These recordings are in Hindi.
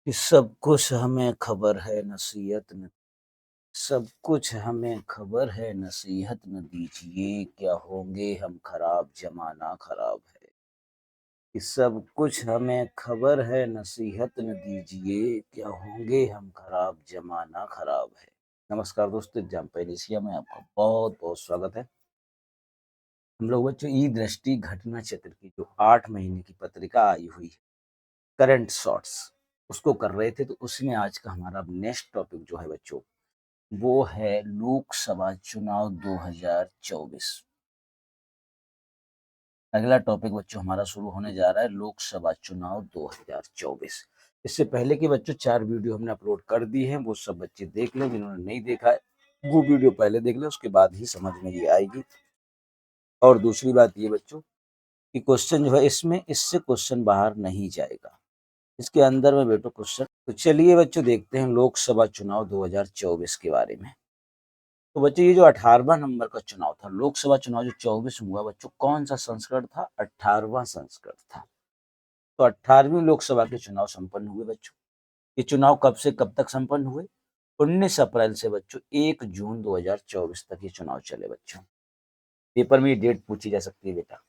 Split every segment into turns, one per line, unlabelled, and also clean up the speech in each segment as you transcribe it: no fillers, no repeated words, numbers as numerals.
कि सब कुछ हमें खबर है नसीहत न सब कुछ हमें खबर है नसीहत न दीजिए क्या होंगे हम खराब जमाना खराब है। कि सब कुछ हमें खबर है नसीहत न दीजिए क्या होंगे हम खराब जमाना खराब है। नमस्कार दोस्तों, एग्जाम पैरिसिया में आपका बहुत बहुत स्वागत है। हम लोग बच्चों ई दृष्टि घटना चित्र की जो 8 महीने की पत्रिका आई हुई है, करंट शॉट्स, उसको कर रहे थे। तो उसमें आज का हमारा नेक्स्ट टॉपिक जो है बच्चों, वो है लोकसभा चुनाव 2024। अगला टॉपिक बच्चों हमारा शुरू होने जा रहा है लोकसभा चुनाव 2024। इससे पहले के बच्चों 4 वीडियो हमने अपलोड कर दी है, वो सब बच्चे देख लें। जिन्होंने नहीं देखा है वो वीडियो पहले देख लें, उसके बाद ही समझ में ये आएगी। और दूसरी बात ये बच्चों कि क्वेश्चन जो है इसमें इससे क्वेश्चन बाहर नहीं जाएगा, इसके अंदर में बेटो क्वेश्चन। तो चलिए बच्चों देखते हैं लोकसभा चुनाव 2024 के बारे में। तो बच्चों ये जो 18वां नंबर का चुनाव था, लोकसभा चुनाव जो 24 हुआ बच्चों, कौन सा संस्करण था? 18वां संस्करण था। तो 18वीं लोकसभा के चुनाव संपन्न हुए बच्चों। ये चुनाव कब से कब तक संपन्न हुए? 19 अप्रैल से बच्चों 1 जून 2024 तक ये चुनाव चले बच्चों। पेपर में ये डेट पूछी जा सकती है बेटा।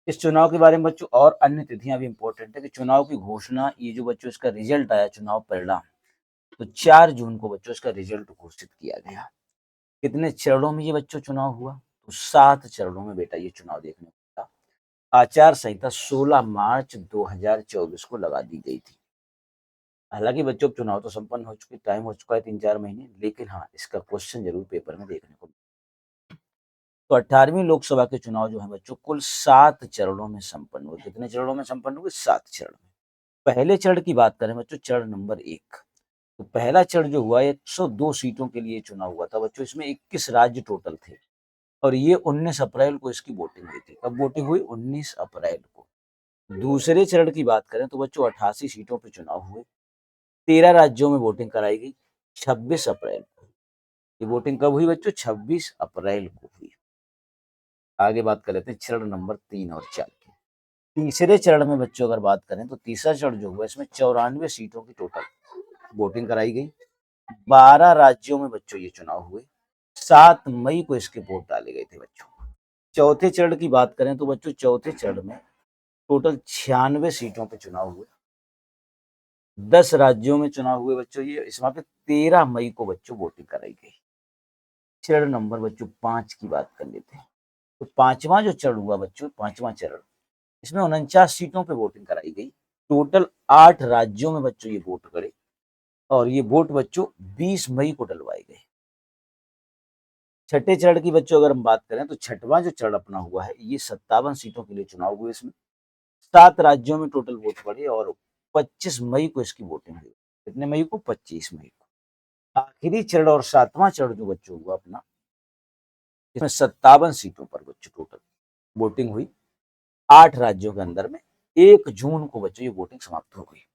इस चुनाव के बारे में बच्चों और अन्य तिथियां भी इंपॉर्टेंट है कि चुनाव की घोषणा, ये जो बच्चों इसका रिजल्ट आया चुनाव परिणाम, तो 4 जून को बच्चों इसका रिजल्ट घोषित किया गया। कितने चरणों में ये बच्चों चुनाव हुआ? तो 7 चरणों में बेटा ये चुनाव देखने को मिला। आचार संहिता 16 मार्च 2024 को लगा दी गई थी। हालांकि बच्चों चुनाव तो संपन्न हो चुके, टाइम हो चुका है 3-4 महीने, लेकिन हाँ इसका क्वेश्चन जरूर पेपर में देखने को मिला। तो 18वीं लोकसभा के चुनाव जो है बच्चों कुल 7 चरणों में संपन्न हुए। कितने चरणों में संपन्न हुए? 7 चरण में। पहले चरण की बात करें बच्चों, चरण नंबर 1, तो पहला चरण जो हुआ 102 सीटों के लिए चुनाव हुआ था बच्चों। इसमें 21 राज्य टोटल थे और ये 19 अप्रैल को इसकी वोटिंग हुई थी। कब वोटिंग हुई? 19 अप्रैल को। दूसरे चरण की बात करें तो बच्चों 88 सीटों पे चुनाव हुए। 13 राज्यों में वोटिंग कराई गई 26 अप्रैल को। ये वोटिंग कब हुई बच्चों? 26 अप्रैल को हुई। आगे बात कर लेते हैं चरण नंबर 3 और 4 की। तीसरे चरण में बच्चों अगर बात करें तो तीसरा चरण जो हुआ इसमें 94 सीटों की टोटल वोटिंग कराई गई। 12 राज्यों में बच्चों ये चुनाव हुए। 7 मई को इसके वोट डाले गए थे बच्चों। चौथे चरण की बात करें तो बच्चों चौथे चरण में टोटल 96 सीटों पे चुनाव हुए। 10 राज्यों में चुनाव हुए बच्चों। ये इसमें पे 13 मई को बच्चों वोटिंग कराई गई। चरण नंबर बच्चों 5 की बात कर लेते हैं। तो पांचवा जो चरण हुआ बच्चों, पांचवा चरण, इसमें 49 सीटों पे वोटिंग कराई गई। टोटल 8 राज्यों में बच्चों ये वोट करे और ये वोट बच्चों 20 मई को डलवाए गए। छठे चरण की बच्चों अगर हम बात करें तो छठवां जो चरण अपना हुआ है, ये 57 सीटों के लिए चुनाव हुए। इसमें 7 राज्यों में टोटल वोट पड़े और 25 मई को इसकी वोटिंग हुई। कितने मई को? 25 मई को। आखिरी चरण और 7वां चरण जो बच्चों हुआ अपना, इसमें 57 सीटों पर बच्चों टोटल वोटिंग हुई 8 राज्यों के अंदर में। 1 जून को बच्चों ये वोटिंग समाप्त हो गई।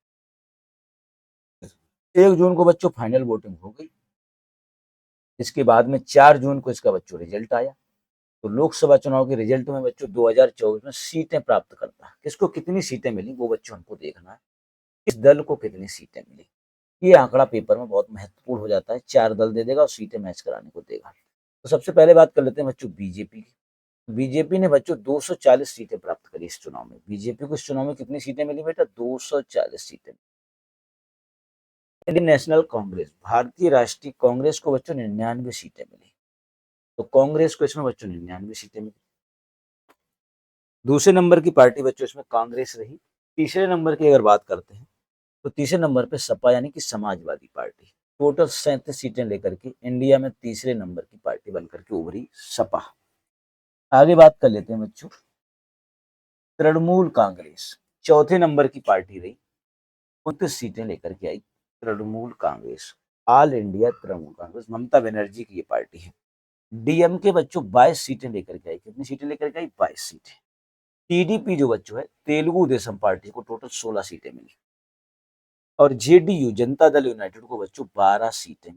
1 जून को बच्चों फाइनल वोटिंग हो गई। इसके बाद में 4 जून को इसका बच्चों रिजल्ट आया। तो लोकसभा चुनाव के रिजल्ट में बच्चों 2024 में सीटें प्राप्त करता है, किसको कितनी सीटें मिली वो बच्चों हमको देखना है। इस दल को कितनी सीटें मिली, ये आंकड़ा पेपर में बहुत महत्वपूर्ण हो जाता है। 4 दल दे देगा और सीटें मैच कराने को देगा। तो सबसे पहले बात कर लेते हैं बच्चों बीजेपी की। बीजेपी ने बच्चों 240 सीटें प्राप्त करी इस चुनाव में। बीजेपी को इस चुनाव में कितनी सीटें मिली बेटा? 240 सीटें। इंडियन नेशनल कांग्रेस, भारतीय राष्ट्रीय कांग्रेस को बच्चों 99 सीटें मिली। तो कांग्रेस को इसमें बच्चों 99 सीटें मिली। दूसरे नंबर की पार्टी बच्चों इसमें कांग्रेस रही। तीसरे नंबर की अगर बात करते हैं तो तीसरे नंबर पे सपा यानी कि समाजवादी पार्टी, टोटल 37 सीटें लेकर के इंडिया में तीसरे नंबर की पार्टी बनकर के उभरी सपा। आगे बात कर लेते हैं बच्चों तृणमूल कांग्रेस, चौथे नंबर की पार्टी रही। 29 सीटें लेकर के आई तृणमूल कांग्रेस। ऑल इंडिया तृणमूल कांग्रेस, ममता बनर्जी की ये पार्टी है। डीएमके बच्चों 22 सीटें लेकर के आई। कितनी सीटें लेकर के आई? 22 सीटें। टीडीपी जो बच्चों है तेलुगु देशम पार्टी को टोटल 16 सीटें मिली। और जेडीयू जनता दल यूनाइटेड को बच्चों 12 सीटें।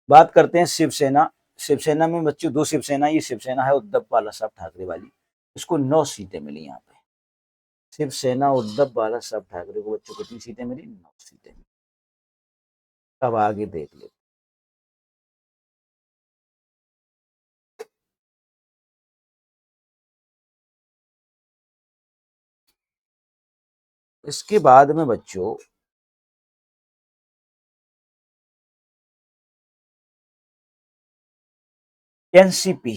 बात करते हैं शिवसेना। शिवसेना में बच्चों 2 शिवसेना, ये शिवसेना है उद्धव बाला साहब ठाकरे वाली, इसको 9 सीटें मिली यहाँ पे। शिवसेना उद्धव बाला साहब ठाकरे को बच्चों कितनी सीटें मिली? 9 सीटें मिली। अब आगे देख ले। इसके बाद में बच्चों एनसीपी,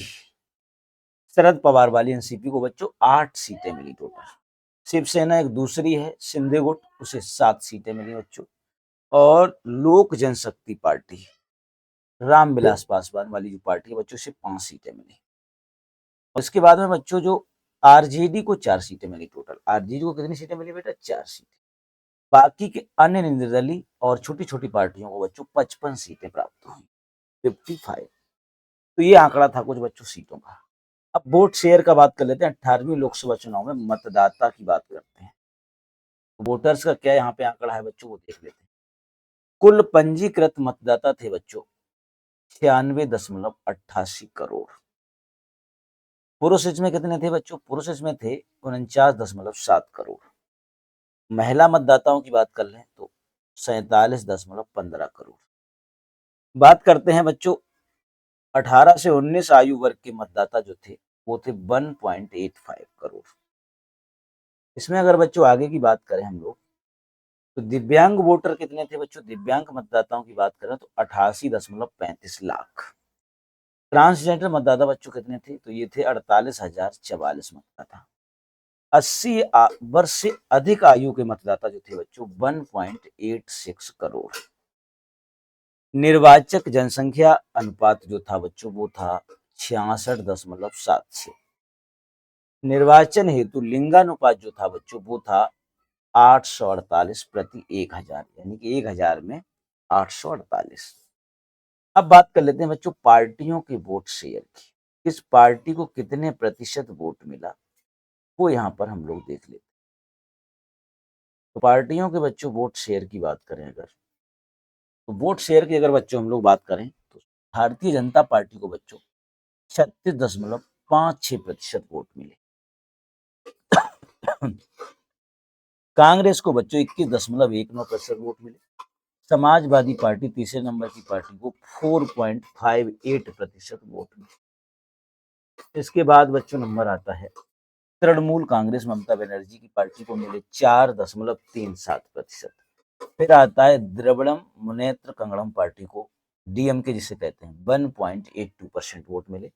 शरद पवार वाली एनसीपी को बच्चों 8 सीटें मिली टोटल। शिवसेना एक दूसरी है शिंदे गुट, उसे 7 सीटें मिली बच्चों। और लोक जनशक्ति पार्टी, रामविलास पासवान वाली जो पार्टी है बच्चों, से 5 सीटें मिली। और इसके बाद में बच्चों जो आरजेडी को 4 सीटें मिली टोटल। आरजेडी को कितनी सीटें मिली बेटा? 4 सीटें। बाकी के अन्य निर्दलीय और छोटी छोटी पार्टियों को बच्चों 55 सीटें प्राप्त हुई, 55। तो ये आंकड़ा था कुछ बच्चों सीटों का। अब वोट शेयर का बात कर लेते हैं। 18वीं लोकसभा चुनाव में मतदाता की बात करते हैं। वोटर्स का क्या यहाँ पे आंकड़ा है बच्चों, वो देख लेते हैं। कुल पंजीकृत मतदाता थे बच्चों 96.88 करोड़। पुरुष इसमें कितने थे बच्चों? पुरुष इसमें थे 49.7 करोड़। महिला मतदाताओं की बात कर लें तो 47.15 करोड़। बात करते हैं बच्चों 18 से 19 आयु वर्ग के मतदाता जो थे वो थे 1.85 करोड़। इसमें अगर बच्चों आगे की बात करें हम लोग तो दिव्यांग वोटर कितने थे बच्चों? दिव्यांग मतदाताओं की बात करें तो 88.35 लाख। ट्रांसजेंडर मतदाता बच्चों कितने थे? तो ये थे 48,044 मतदाता। 80 वर्ष से अधिक आयु के मतदाता जो थे बच्चों 1.86 करोड़। निर्वाचक जनसंख्या अनुपात जो था बच्चों वो था 66.76। निर्वाचन हेतु लिंगानुपात जो था बच्चों वो था 848 प्रति 1000, यानी कि 1000 में 848। अब बात कर लेते हैं बच्चों पार्टियों के वोट शेयर की। किस पार्टी को कितने प्रतिशत वोट मिला वो यहाँ पर हम लोग देख लेते हैं। तो पार्टियों के बच्चों वोट शेयर की बात करें अगर, तो वोट शेयर की अगर बच्चों हम लोग बात करें तो भारतीय जनता पार्टी को बच्चों 36.56% वोट मिले। कांग्रेस को बच्चों 21.19% वोट मिले। समाजवादी पार्टी तीसरे नंबर की पार्टी को 4.58% वोट मिले। इसके बाद बच्चों नंबर आता है तृणमूल कांग्रेस ममता बनर्जी की पार्टी को मिले 4.37%। फिर आता है द्रविड़म मुनेत्र कंगड़म पार्टी को, डीएमके जिसे कहते हैं, 1.82% वोट मिले।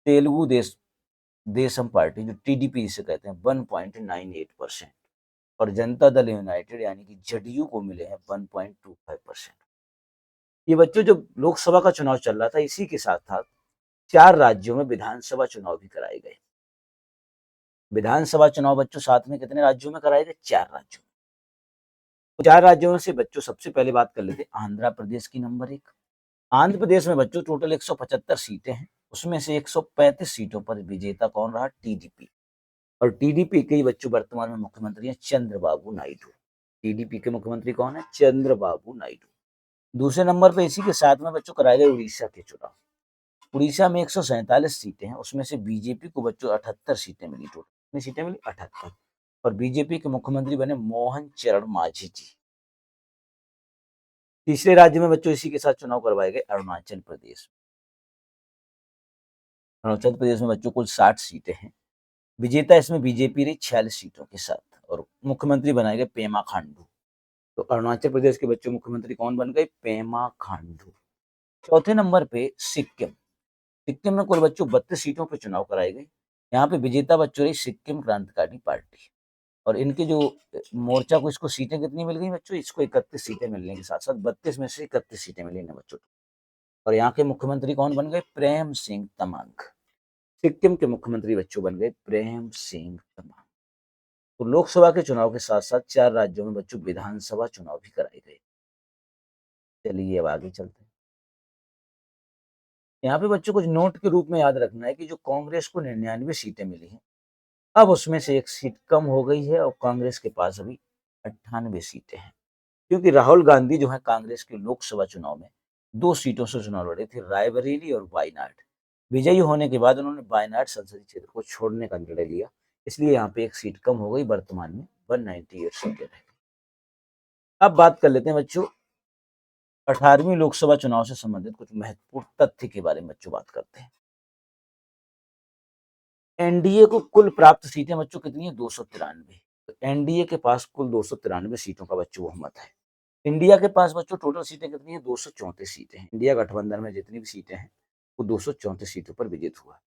तेलुगु देशम पार्टी जो टीडीपी जिसे कहते हैं 1.98%। और जनता दल यूनाइटेड यानी कि जेडीयू को मिले हैं 1.25%। ये बच्चों जब लोकसभा का चुनाव चल रहा था इसी के साथ साथ 4 राज्यों में विधानसभा चुनाव भी कराए गए। विधानसभा चुनाव बच्चों साथ में कितने राज्यों में कराए गए? 4 राज्यों में। तो 4 राज्यों में से बच्चों सबसे पहले बात कर लेते हैं आंध्र प्रदेश की। नंबर 1 आंध्र प्रदेश में बच्चों टोटल 175 सीटें हैं। उसमें से 135 सीटों पर विजेता कौन रहा? टीडीपी। और टीडीपी के बच्चों वर्तमान में मुख्यमंत्री हैं चंद्रबाबू नायडू। टीडीपी के मुख्यमंत्री कौन है? चंद्रबाबू नायडू। दूसरे नंबर पर इसी के साथ में बच्चों कराए गए उड़ीसा के चुनाव। उड़ीसा में 147 सीटें हैं। उसमें से बीजेपी को बच्चों 78 सीटें मिली। टोटल कितनी सीटें मिली? 78। और बीजेपी के मुख्यमंत्री बने मोहन चरण मांझी जी। तीसरे राज्य में बच्चों इसी के साथ चुनाव करवाए गए अरुणाचल प्रदेश। अरुणाचल प्रदेश में बच्चों कुल 60 सीटें हैं। विजेता इसमें बीजेपी रही 46 सीटों के साथ। और मुख्यमंत्री बनाए गए पेमा खांडू। तो अरुणाचल प्रदेश के बच्चों मुख्यमंत्री कौन बन गए? पेमा खांडू। चौथे नंबर पे सिक्किम। सिक्किम में कुल बच्चों 32 सीटों पर चुनाव कराए गए। यहाँ पे विजेता बच्चों रही सिक्किम क्रांतिकारी पार्टी। और इनके जो मोर्चा को इसको सीटें कितनी मिल गई बच्चों? इसको 31 सीटें मिलने के साथ साथ 32 में से 31 सीटें मिली ना बच्चों। और यहाँ के मुख्यमंत्री कौन बन गए? प्रेम सिंह तमांग। सिक्किम के मुख्यमंत्री बच्चों बन गए प्रेम सिंह तमांग। तो लोकसभा के चुनाव के साथ साथ 4 राज्यों में बच्चों विधानसभा चुनाव भी कराए गए। चलिए अब आगे चलते हैं। यहाँ पे बच्चों कुछ नोट के रूप में याद रखना है कि जो कांग्रेस को 99 सीटें मिली हैं, अब उसमें से एक सीट कम हो गई है और कांग्रेस के पास अभी 98 सीटें हैं। क्योंकि राहुल गांधी जो है कांग्रेस के लोकसभा चुनाव में 2 सीटों से चुनाव लड़े थे, रायबरेली और वायनाड। विजयी होने के बाद उन्होंने वायनाड संसदीय क्षेत्र को छोड़ने का निर्णय लिया, इसलिए यहाँ पे एक सीट कम हो गई, वर्तमान में 198 सीटें रह गई। अब बात कर लेते हैं बच्चों 18वीं लोकसभा चुनाव से संबंधित कुछ महत्वपूर्ण तथ्य के बारे में बच्चों बात करते हैं। एनडीए को कुल प्राप्त सीटें बच्चों कितनी है? 293। तो एनडीए के पास कुल 293 सीटों का बच्चों बहुमत है। इंडिया के पास बच्चों टोटल सीटें कितनी है? 234 सीटें हैं। इंडिया गठबंधन में जितनी भी सीटें हैं वो 234 सीटों पर विजेत हुआ।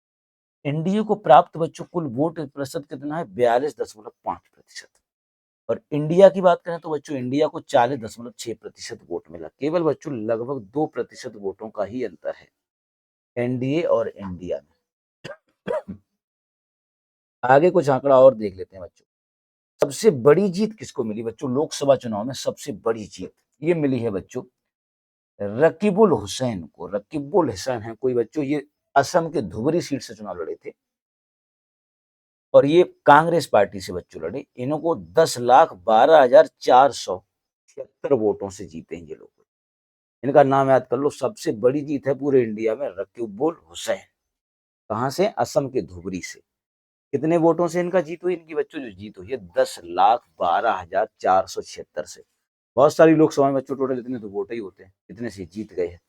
एनडीए को प्राप्त बच्चों कुल वोट प्रतिशत कितना है? 42.5%। और इंडिया की बात करें तो बच्चों इंडिया को 40.6% वोट मिला। केवल बच्चों लगभग 2% वोटों का ही अंतर है एनडीए और इंडिया में। आगे कुछ आंकड़ा और देख लेते हैं बच्चों। सबसे बड़ी जीत किसको मिली बच्चों? लोकसभा चुनाव में सबसे बड़ी जीत ये मिली है बच्चों रकीबुल हुसैन को। रकीबुल हुसैन है कोई बच्चों, ये असम के धुबरी सीट से चुनाव लड़े थे और ये कांग्रेस पार्टी से बच्चों लड़े। इनको 10,12,476 वोटों से जीते हैं ये लोग। इनका नाम याद कर लो। सबसे बड़ी जीत है पूरे इंडिया में रकीबुल हुसैन। कहां से? असम के धुबरी से। कितने वोटों से इनका जीत हुई? इनकी बच्चों जो जीत हुई है 10,12,476 से। बहुत सारी लोकसभा में बच्चों टोटल इतने तो वोट ही होते हैं, इतने से जीत गए हैं।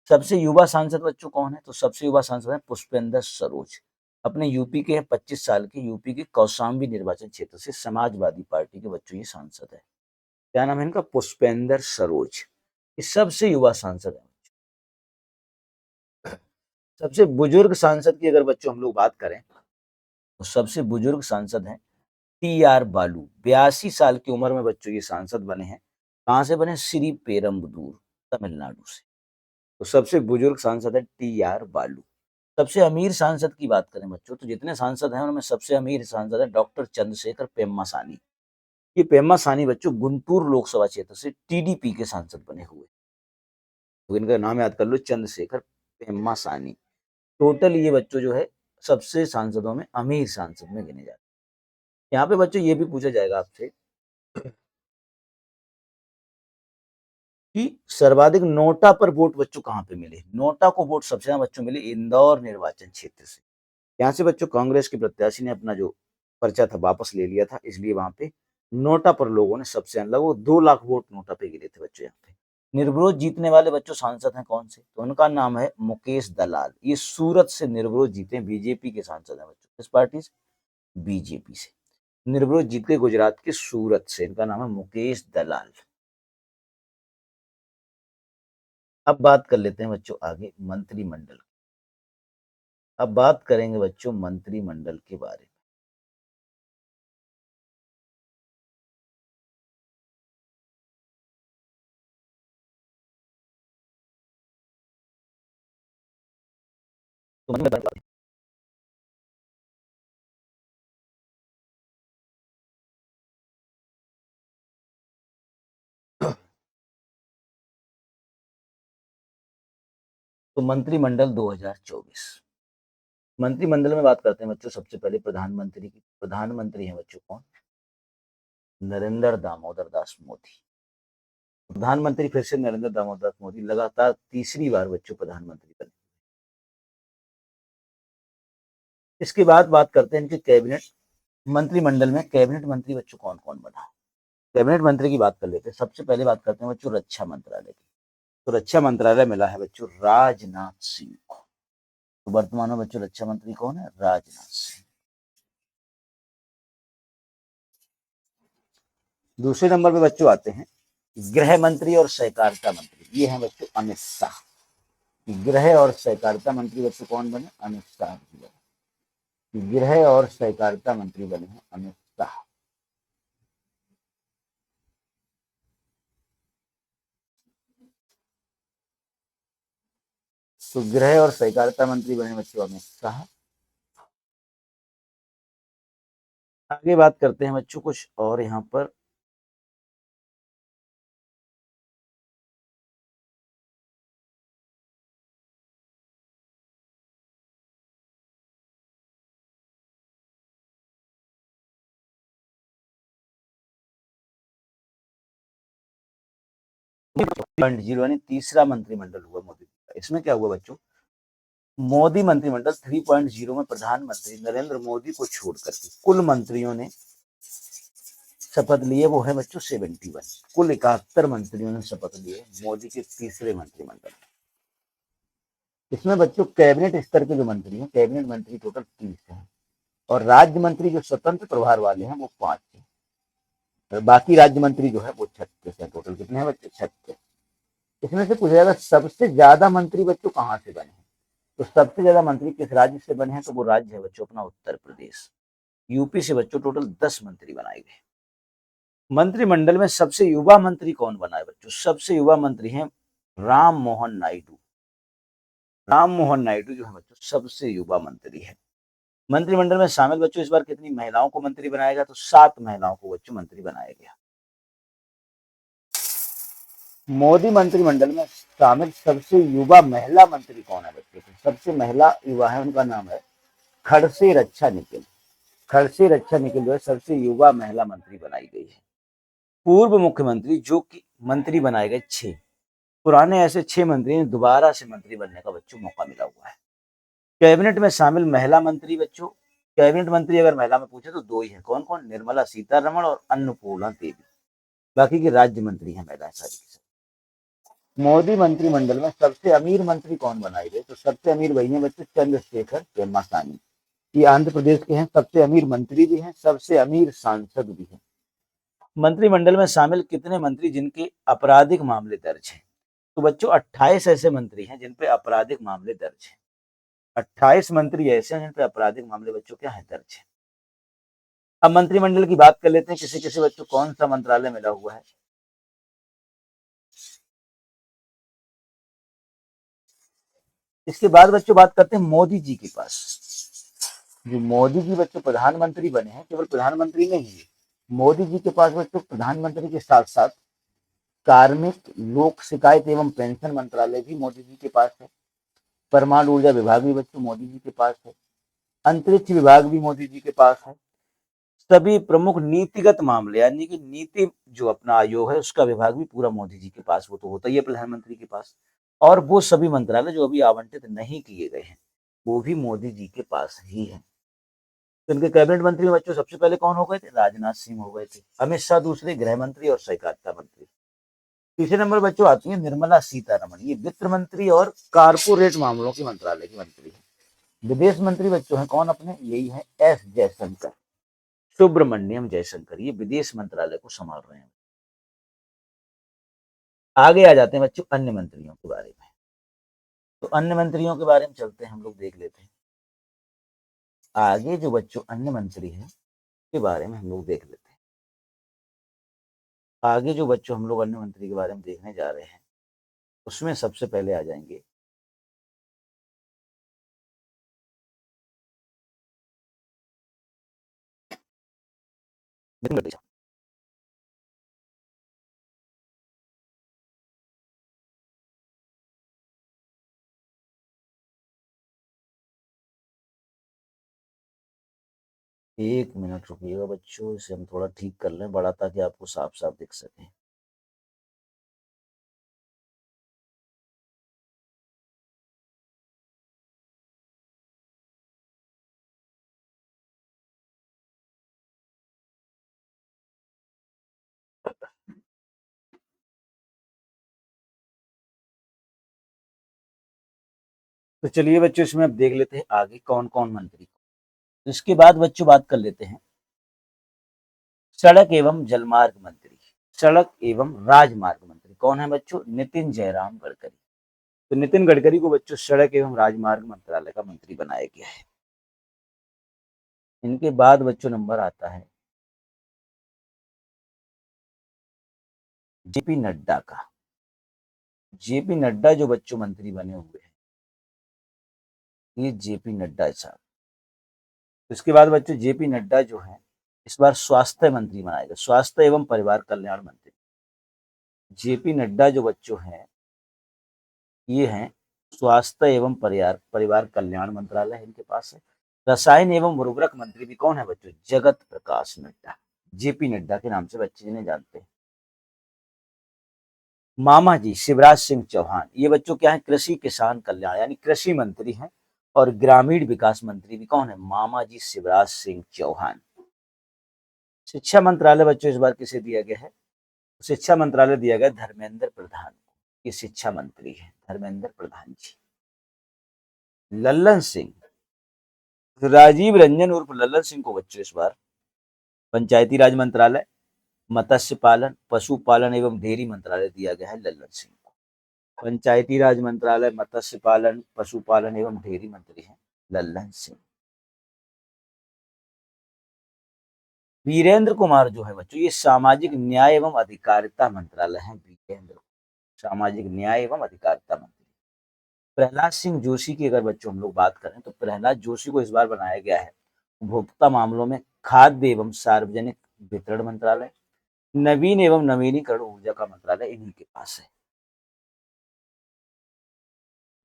सबसे युवा सांसद बच्चों कौन है? तो सबसे युवा सांसद है पुष्पेंद्र सरोज। अपने यूपी के 25 साल के, यूपी के कौशाम्बी निर्वाचन क्षेत्र से समाजवादी पार्टी के बच्चों ये सांसद है। क्या नाम है इनका? पुष्पेंद्र सरोज। ये सबसे युवा सांसद है। सबसे बुजुर्ग सांसद की अगर बच्चों हम लोग बात करें तो सबसे बुजुर्ग सांसद हैं टी आर बालू। 82 साल की उम्र में बच्चों ये सांसद बने हैं। कहां से बने? श्री पेरम्बदूर, तमिलनाडु से। तो सबसे बुजुर्ग सांसद है टी आर बालू। सबसे अमीर सांसद की बात करें बच्चों तो जितने सांसद हैं उनमें सबसे अमीर सांसद है डॉक्टर चंद्रशेखर पेम्मासानी। ये पेम्मासानी बच्चों गुंटूर लोकसभा क्षेत्र से टीडीपी के सांसद बने हुए। तो इनका नाम याद कर लो, चंद्रशेखर पेम्मासानी। टोटल ये बच्चों जो है सबसे सांसदों में अमीर सांसद में गिने जाते हैं। यहाँ पे बच्चों ये भी पूछा जाएगा आपसे कि सर्वाधिक नोटा पर वोट बच्चों कहाँ पे मिले? नोटा को वोट सबसे ज्यादा बच्चों मिले इंदौर निर्वाचन क्षेत्र से। यहाँ से बच्चों कांग्रेस के प्रत्याशी ने अपना जो पर्चा था वापस ले लिया था, इसलिए वहां पे नोटा पर लोगों ने सबसे लगभग 2 लाख वोट नोटा पे गिरे थे बच्चों। यहाँ पे निर्विरोध जीतने वाले बच्चों सांसद हैं कौन से? तो उनका नाम है मुकेश दलाल। ये सूरत से निर्विरोध जीते, बीजेपी के सांसद हैं बच्चों। किस पार्टी से? बीजेपी से। निर्विरोध जीत के गुजरात के सूरत से। इनका नाम है मुकेश दलाल। अब बात कर लेते हैं बच्चों आगे मंत्रिमंडल। अब बात करेंगे बच्चों मंत्रिमंडल के बारे में। तो मंत्रिमंडल 2024। मंत्रिमंडल में बात करते हैं बच्चों सबसे पहले प्रधानमंत्री की। प्रधानमंत्री हैं बच्चों कौन? नरेंद्र दामोदर दास मोदी। प्रधानमंत्री फिर से नरेंद्र दामोदर दास मोदी लगातार तीसरी बार बच्चों प्रधानमंत्री बने। इसके बाद बात करते हैं इनके कैबिनेट। मंत्रिमंडल में कैबिनेट मंत्री बच्चों कौन कौन बना? कैबिनेट मंत्री की बात कर लेते हैं। सबसे पहले बात करते हैं बच्चों रक्षा मंत्रालय की। तो रक्षा मंत्रालय मिला है बच्चों राजनाथ सिंह को। तो वर्तमान में बच्चों रक्षा मंत्री कौन है? राजनाथ सिंह। दूसरे नंबर पे बच्चों आते हैं गृह मंत्री और सहकारिता मंत्री। ये हैं बच्चों अमित शाह। गृह और सहकारिता मंत्री बच्चों कौन बने? अमित शाह जी बने। गृह और सहकारिता मंत्री बने हैं अमित शाह। तो गृह और सहकारिता मंत्री बने बच्चों अमित शाह। आगे बात करते हैं बच्चों कुछ और यहाँ पर। जीरो यानी तीसरा मंत्रिमंडल हुआ मोदी का। इसमें क्या हुआ बच्चों? मोदी मंत्रिमंडल 3.0 में प्रधानमंत्री नरेंद्र मोदी को छोड़ करके कुल मंत्रियों ने शपथ लिए वो है बच्चों 71। कुल 71 मंत्रियों ने शपथ लिए मोदी के तीसरे मंत्रिमंडल में। इसमें बच्चों कैबिनेट स्तर के जो मंत्री हैं, कैबिनेट मंत्री टोटल 30 हैं और राज्य मंत्री जो स्वतंत्र प्रभार वाले हैं वो 5 हैं। बाकी राज्य मंत्री जो है वो 36 हैं। टोटल कितने हैं बच्चों? 36। इसमें से पूछा जाएगा सबसे ज्यादा मंत्री बच्चों कहाँ से बने हैं, तो सबसे ज्यादा मंत्री किस राज्य से बने हैं, तो वो राज्य है बच्चों अपना उत्तर प्रदेश। यूपी से बच्चों टोटल 10 मंत्री बनाए गए। मंत्रिमंडल में सबसे युवा मंत्री कौन बना है बच्चों? सबसे युवा मंत्री हैं राम मोहन नायडू। राम मोहन नायडू जो है बच्चों सबसे युवा मंत्री है। मंत्रिमंडल में शामिल बच्चों इस बार कितनी महिलाओं को मंत्री बनाया गया? तो 7 महिलाओं को बच्चों मंत्री बनाया गया। मोदी मंत्रिमंडल में शामिल सबसे युवा महिला मंत्री कौन है बच्चों? सबसे महिला युवा है, उनका नाम है खड़से रक्षा निखिल। खड़से रक्षा निखिल जो है सबसे युवा महिला मंत्री बनाई गई है। पूर्व मुख्यमंत्री जो कि मंत्री बनाए गए 6, पुराने ऐसे 6 मंत्री ने दोबारा से मंत्री बनने का बच्चों मौका मिला हुआ है। कैबिनेट में शामिल महिला मंत्री बच्चों, कैबिनेट मंत्री अगर महिला में पूछे तो 2 ही है। कौन कौन? निर्मला सीतारमण और अन्नपूर्णा देवी। बाकी के राज्य मंत्री हैं महिलाएं सारी की सारी। मोदी मंत्रिमंडल में सबसे अमीर मंत्री कौन बनाए गए? तो सबसे अमीर वही है बच्चों चंद्रशेखर पेम्मासानी। ये आंध्र प्रदेश के हैं, सबसे अमीर मंत्री भी हैं, सबसे अमीर सांसद भी हैं। मंत्रिमंडल में शामिल कितने मंत्री जिनके आपराधिक मामले दर्ज हैं? तो बच्चों 28 ऐसे मंत्री हैं जिन पे आपराधिक मामले दर्ज हैं। 28 मंत्री ऐसे हैं जिन पे आपराधिक मामले बच्चों क्या है दर्ज है। अब मंत्रिमंडल की बात कर लेते हैं, किसी किसी बच्चों कौन सा मंत्रालय मिला हुआ है। इसके बाद बच्चों बात करते हैं मोदी जी के पास। जो मोदी जी बच्चों प्रधानमंत्री बने हैं, केवल प्रधानमंत्री नहीं है, मोदी जी के पास बच्चों प्रधानमंत्री के साथ साथ कार्मिक लोक शिकायत एवं पेंशन मंत्रालय भी मोदी जी के पास है। परमाणु ऊर्जा विभाग भी बच्चों मोदी जी के पास है। अंतरिक्ष विभाग भी मोदी जी के पास है। सभी प्रमुख नीतिगत मामले यानी कि नीति जो अपना आयोग है उसका विभाग भी पूरा मोदी जी के पास, वो तो होता ही है प्रधानमंत्री के पास। और वो सभी मंत्रालय जो अभी आवंटित नहीं किए गए हैं वो भी मोदी जी के पास ही है। तो इनके कैबिनेट मंत्री में बच्चों सबसे पहले कौन हो गए थे? राजनाथ सिंह हो गए थे। अमित शाह दूसरे, गृह मंत्री और सहकारिता मंत्री। तीसरे नंबर बच्चों आती है निर्मला सीतारमण, ये वित्त मंत्री और कारपोरेट मामलों के मंत्रालय की मंत्री है। विदेश मंत्री बच्चों हैं कौन अपने? यही है एस जयशंकर, सुब्रमण्यम जयशंकर, ये विदेश मंत्रालय को संभाल रहे हैं। आगे आ जाते हैं बच्चों अन्य मंत्रियों के बारे में। तो अन्य मंत्रियों के बारे में चलते हैं, हम लोग देख लेते हैं। आगे जो बच्चों अन्य मंत्री हैं के बारे में हम लोग देख लेते हैं। आगे जो बच्चों हम लोग अन्य मंत्री के बारे में देखने जा रहे हैं उसमें सबसे पहले आ जाएंगे नितिन गडकरी। 1 मिनट रुकिएगा बच्चों, इसे हम थोड़ा ठीक कर लें बड़ा ताकि आपको साफ साफ दिख सके। तो चलिए बच्चों इसमें अब देख लेते हैं आगे कौन कौन मंत्री। तो इसके बाद बच्चों बात कर लेते हैं सड़क एवं जलमार्ग मंत्री। सड़क एवं राजमार्ग मंत्री कौन है बच्चों? नितिन जयराम गडकरी। तो नितिन गडकरी को बच्चों सड़क एवं राजमार्ग मंत्रालय का मंत्री बनाया गया है। इनके बाद बच्चों नंबर आता है जेपी नड्डा का। जेपी नड्डा जो बच्चों मंत्री बने हुए हैं, ये जेपी नड्डा साहब। तो इसके बाद बच्चों जेपी नड्डा जो है इस बार स्वास्थ्य मंत्री बनाए गए, स्वास्थ्य एवं परिवार कल्याण मंत्री। जेपी नड्डा जो बच्चों हैं ये हैं स्वास्थ्य एवं परिवार परिवार कल्याण मंत्रालय इनके पास है। रसायन एवं उर्वरक मंत्री भी कौन है बच्चों? जगत प्रकाश नड्डा, जेपी नड्डा के नाम से बच्चे जिन्हें जानते हैं। मामा जी शिवराज सिंह चौहान, ये बच्चों क्या है? कृषि किसान कल्याण यानी कृषि मंत्री हैं और ग्रामीण विकास मंत्री भी कौन है? मामा जी शिवराज सिंह चौहान। शिक्षा मंत्रालय बच्चों इस बार किसे दिया गया है? शिक्षा मंत्रालय दिया गया धर्मेंद्र प्रधान को। ये शिक्षा मंत्री है धर्मेंद्र प्रधान जी। लल्लन सिंह, राजीव रंजन उर्फ लल्लन सिंह को बच्चों इस बार पंचायती राज मंत्रालय, मत्स्य पालन, पशुपालन एवं डेयरी मंत्रालय दिया गया है लल्लन सिंह को। पंचायती राज मंत्रालय, मत्स्य पालन, पशुपालन एवं डेयरी मंत्री हैं लल्लन सिंह। वीरेंद्र कुमार जो है बच्चों ये सामाजिक न्याय एवं अधिकारिता मंत्रालय है। वीरेंद्र सामाजिक न्याय एवं अधिकारिता मंत्री। प्रहलाद सिंह जोशी की अगर बच्चों हम लोग बात करें तो प्रहलाद जोशी को इस बार बनाया गया है उपभोक्ता मामलों में खाद्य एवं सार्वजनिक वितरण मंत्रालय, नवीन एवं नवीनीकरण ऊर्जा का मंत्रालय इन्हीं के पास है।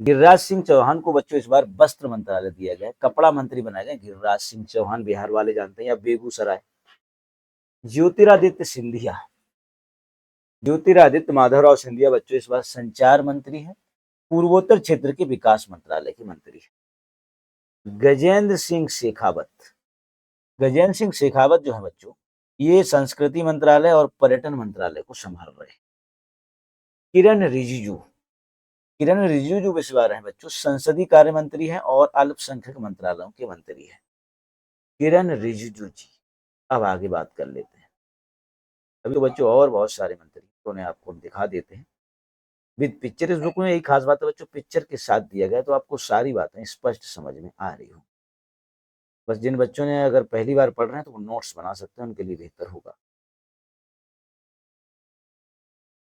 गिरिराज सिंह चौहान को बच्चों इस बार वस्त्र मंत्रालय दिया गया है, कपड़ा मंत्री बनाए गए गिरिराज सिंह चौहान, बिहार वाले जानते हैं, या बेगूसराय। ज्योतिरादित्य सिंधिया, ज्योतिरादित्य माधवराव सिंधिया बच्चों इस बार संचार मंत्री हैं, पूर्वोत्तर क्षेत्र के विकास मंत्रालय के मंत्री हैं। गजेंद्र सिंह शेखावत, गजेंद्र सिंह शेखावत जो है बच्चों ये संस्कृति मंत्रालय और पर्यटन मंत्रालय को संभाल रहे हैं। किरण रिजिजू, किरण रिजिजू इस बार है बच्चों संसदीय कार्य मंत्री हैं और अल्पसंख्यक मंत्रालयों के मंत्री हैं किरण रिजिजू जी। अब आगे बात कर लेते हैं। अभी तो बच्चों और बहुत सारे मंत्री ने आपको दिखा देते हैं विद पिक्चर। इस बुक में यही खास बात है बच्चों पिक्चर के साथ दिया गया तो आपको सारी बातें स्पष्ट समझ में आ रही हो। बस जिन बच्चों ने अगर पहली बार पढ़ रहे हैं तो वो नोट्स बना सकते हैं, उनके लिए बेहतर होगा।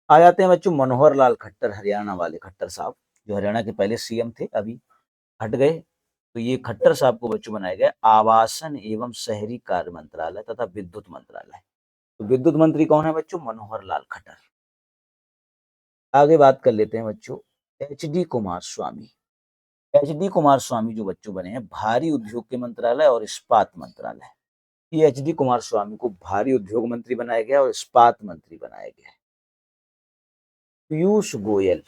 आ जाते हैं बच्चों मनोहर लाल खट्टर, हरियाणा वाले खट्टर साहब जो हरियाणा के पहले सीएम थे, अभी हट गए। तो ये खट्टर साहब को बच्चों बनाया गया आवासन एवं शहरी कार्य मंत्रालय तथा विद्युत मंत्रालय। तो विद्युत मंत्री कौन है बच्चों? मनोहर लाल खट्टर। आगे बात कर लेते हैं बच्चों एच डी कुमार स्वामी। एच डी कुमार स्वामी जो बच्चों बने हैं भारी उद्योग के मंत्रालय और इस्पात मंत्रालय। ये एच डी कुमार स्वामी को भारी उद्योग मंत्री बनाया गया और इस्पात मंत्री बनाया गया। पीयूष गोयल,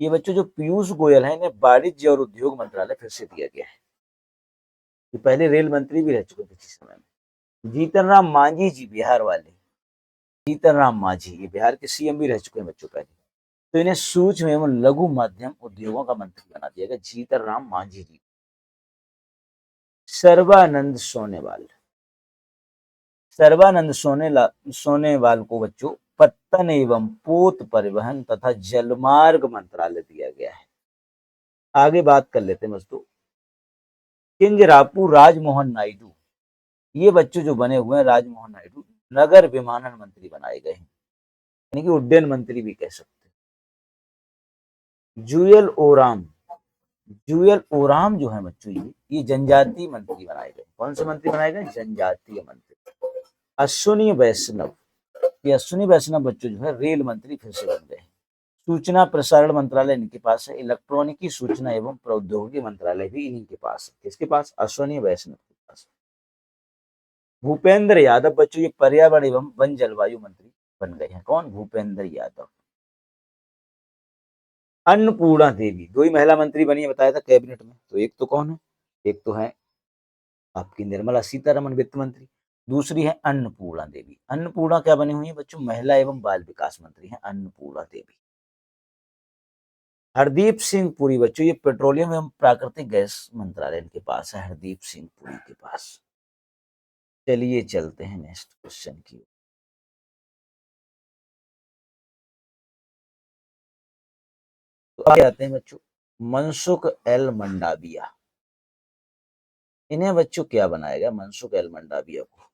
ये बच्चों जो पीयूष गोयल है इन्हें वाणिज्य और उद्योग मंत्रालय फिर से दिया गया है। ये पहले रेल मंत्री भी रह चुके थे किसी समय में। जीतन राम मांझी जी बिहार वाले, जीतन राम मांझी ये बिहार के सीएम भी रह चुके हैं बच्चों पहले। तो इन्हें सूक्ष्म एवं लघु मध्यम उद्योगों का मंत्री बना दिया गया जीतन राम मांझी जी। सर्बानंद सोनेवाल, सर्बानंद सोनेवाल को बच्चों पत्तन एवं पोत परिवहन तथा जलमार्ग मंत्रालय दिया गया है। आगे बात कर लेते हैं दोस्तों किंजरापू राजमोहन नायडू, ये बच्चों जो बने हुए हैं राजमोहन नायडू नगर विमानन मंत्री बनाए गए हैं, यानी कि उड्डयन मंत्री भी कह सकते हैं। जूएल ओराम, जूएल ओराम जो है बच्चों ये जनजातीय मंत्री बनाए गए। कौन से मंत्री बनाए गए? जनजातीय मंत्री। अश्विनी वैष्णव, ये अश्विनी वैष्णव बच्चों जो है रेल मंत्री फिर से बन गए। सूचना प्रसारण मंत्रालय इनके पास है, इलेक्ट्रॉनिकी सूचना एवं प्रौद्योगिकी मंत्रालय भी इन्हीं के पास है। किसके पास? अश्विनी वैष्णव के पास। भूपेंद्र यादव बच्चों ये पर्यावरण एवं वन जलवायु मंत्री बन गए हैं। कौन? भूपेंद्र यादव। अन्नपूर्णा देवी, दो ही महिला मंत्री बनी है बताया था कैबिनेट में, तो एक तो कौन है? एक तो है आपकी निर्मला सीतारमण वित्त मंत्री, दूसरी है अन्नपूर्णा देवी। अन्नपूर्णा क्या बनी हुई है बच्चों? महिला एवं बाल विकास मंत्री हैं अन्नपूर्णा देवी। हरदीप सिंह पुरी बच्चों ये पेट्रोलियम एवं प्राकृतिक गैस मंत्रालय इनके पास है, हरदीप सिंह पुरी के पास। चलिए चलते हैं नेक्स्ट क्वेश्चन की। तो आगे आते हैं बच्चों मनसुख एल मंडाविया। इन्हें बच्चों क्या बनाया गया? मनसुख एल मंडाविया को,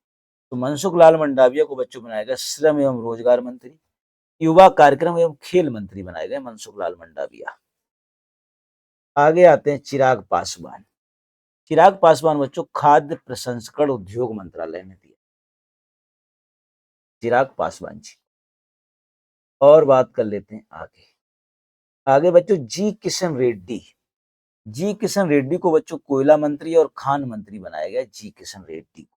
तो मनसुख लाल मंडाविया को बच्चों बनाया गया श्रम एवं रोजगार मंत्री, युवा कार्यक्रम एवं खेल मंत्री बनाए गए मनसुख लाल मंडाविया। आगे आते हैं चिराग पासवान। चिराग पासवान बच्चों खाद्य प्रसंस्करण उद्योग मंत्रालय ने दिया, चिराग पासवान जी। और बात कर लेते हैं आगे। आगे बच्चों जी किशन रेड्डी, जी किशन रेड्डी को बच्चों कोयला मंत्री और खान मंत्री बनाया गया जी किशन रेड्डी को।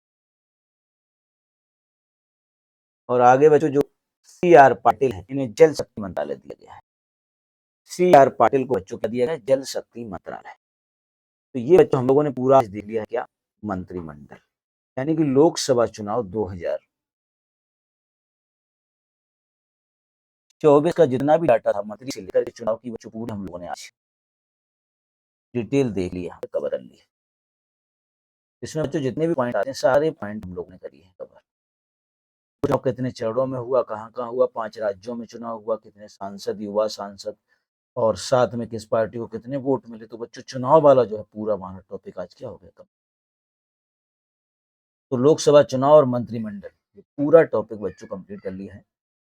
और आगे बच्चों जो सी आर पाटिल है इन्हें जल शक्ति मंत्रालय दिया गया है। सी आर पाटिल को बच्चों क्या दिया गया? जल शक्ति मंत्रालय। तो ये बच्चों हम लोगों ने पूरा आज देख लिया है क्या, मंत्रिमंडल, यानी कि लोकसभा चुनाव 2024 का जितना भी डाटा था मंत्री से लेकर चुनाव की बच्चों पूरी हम लोगों ने आज डिटेल देख लिया, कवर कर ली। इसमें बच्चों जितने भी पॉइंट आते हैं सारे पॉइंट हम लोगों ने करिए हैं कवर। चुनाव कितने चरणों में हुआ, कहाँ-कहाँ हुआ, 5 राज्यों में चुनाव हुआ, कितने सांसद, युवा सांसद और साथ में किस पार्टी को कितने वोट मिले। तो बच्चों चुनाव वाला जो है पूरा हमारा टॉपिक आज क्या हो गया कम। तो लोकसभा चुनाव और मंत्रिमंडल ये पूरा टॉपिक बच्चों कंप्लीट कर लिया है।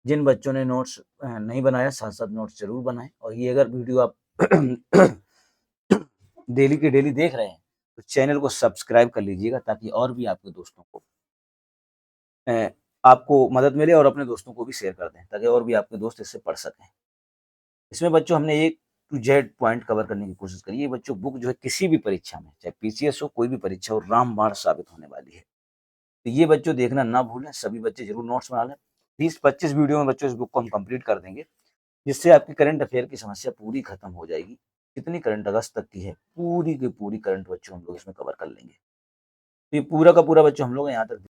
जिन बच्चों ने नोट्स नहीं बनाया साथ-साथ नोट्स ज़रूर बनाएँ, और ये अगर वीडियो आप डेली के डेली देख रहे हैं तो चैनल को सब्सक्राइब कर लीजिएगा, ताकि और भी आपके दोस्तों को आपको मदद मिले, और अपने दोस्तों को भी शेयर कर दें ताकि और भी आपके दोस्त इससे पढ़ सकें। इसमें बच्चों हमने ए टू जेड पॉइंट कवर करने की कोशिश करी है। बच्चों बुक जो है किसी भी परीक्षा में, चाहे पीसीएस हो, कोई भी परीक्षा हो, रामबाण साबित होने वाली है। तो ये बच्चों देखना ना भूलें, सभी बच्चे ज़रूर नोट्स बना लें। 20-25 वीडियो में बच्चों इस बुक को हम कंप्लीट कर देंगे, जिससे आपकी करंट अफेयर की समस्या पूरी खत्म हो जाएगी। कितनी करंट अगस्त तक की है, पूरी की पूरी करंट बच्चों हम लोग इसमें कवर कर लेंगे। तो ये पूरा का पूरा बच्चों हम लोग यहाँ तक